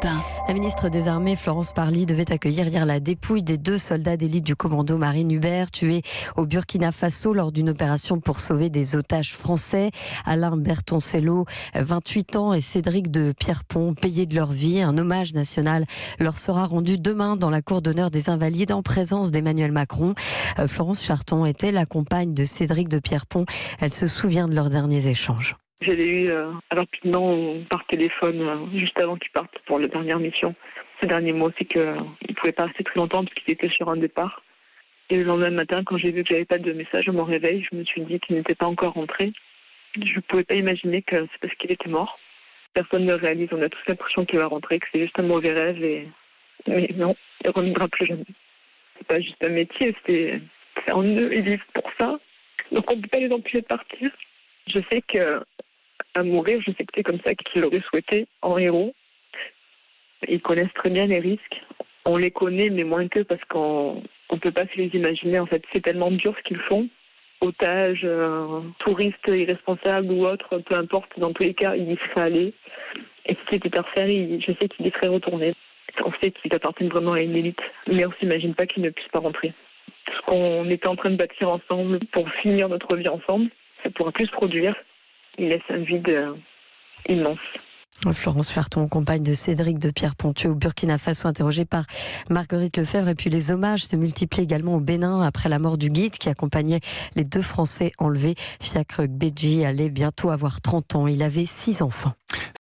Europe 1. La ministre des Armées, Florence Parly, devait accueillir hier la dépouille des 2 soldats d'élite du commando Marine Hubert, tués au Burkina Faso lors d'une opération pour sauver des otages français. Alain Bertoncello, 28 ans, et Cédric de Pierrepont, payés de leur vie. Un hommage national leur sera rendu demain dans la cour d'honneur des Invalides en présence d'Emmanuel Macron. Florence Charton était la compagne de Cédric de Pierrepont. Elle se souvient de leurs derniers échanges. Je l'ai eu rapidement par téléphone juste avant qu'il parte pour la dernière mission. Ce dernier mot, c'est qu'il ne pouvait pas rester très longtemps parce qu'il était sur un départ. Et le lendemain matin, quand j'ai vu que j'avais pas de message à mon réveil, je me suis dit qu'il n'était pas encore rentré. Je ne pouvais pas imaginer que c'est parce qu'il était mort. Personne ne réalise, on a tous l'impression qu'il va rentrer, que c'est juste un mauvais rêve. Mais non, il ne reviendra plus jamais. C'est pas juste un métier, c'est en eux, ils vivent pour ça. Donc on ne peut pas les empêcher de partir. Je sais que à mourir, je sais que c'est comme ça qu'ils l'auraient souhaité, en héros. Ils connaissent très bien les risques. On les connaît, mais moins qu'eux, parce qu'on ne peut pas se les imaginer. En fait, c'est tellement dur ce qu'ils font. Otages, touristes irresponsables ou autres, peu importe, dans tous les cas, ils y seraient allés. Et si c'était à refaire, je sais qu'ils y seraient retournés. On sait qu'ils appartiennent vraiment à une élite, mais on ne s'imagine pas qu'ils ne puissent pas rentrer. Ce qu'on était en train de bâtir ensemble pour finir notre vie ensemble, ça ne pourra plus se produire. Il laisse un vide immense. Florence Charton, compagne de Cédric de Pierrepont, tué au Burkina Faso, interrogée par Marguerite Lefebvre. Et puis les hommages se multiplient également au Bénin après la mort du guide qui accompagnait les 2 Français enlevés. Fiacre Bédji allait bientôt avoir 30 ans. Il avait 6 enfants.